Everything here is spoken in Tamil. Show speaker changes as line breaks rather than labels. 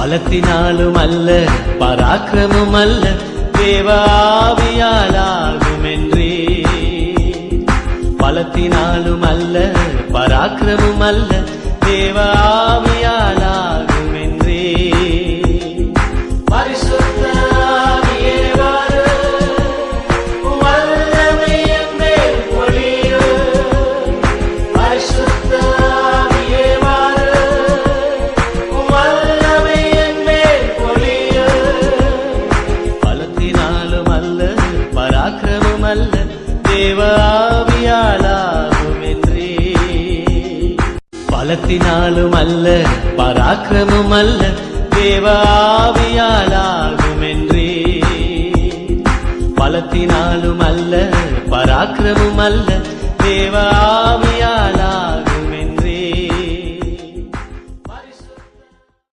பலத்தினாலும் அல்ல பராக்கிரமும் அல்ல தேவ ஆவியாலாகும் என்றே. பலத்தினாலும் அல்ல பராக்கிரமும் அல்ல தேவ ஆவியாலாகும் என்றே. பரிசுத்த ஆவியே வாரும், வல்லமை என் மேல் பொழியும். பரிசுத்த ஆவியே வாரும், வல்லமை என் மேல் பொழியும். பலத்தினாலும் அல்ல பராக்கிரமும் அல்ல தேவ ஆவியாலாகும் என்றே. பலத்தினாலும் அல்ல பராக்கிரமும் அல்ல தேவ ஆவியாலாகும் என்றே. பலத்தினாலும் அல்ல பராக்கிரமும் அல்ல தேவ ஆவியாலாகும்.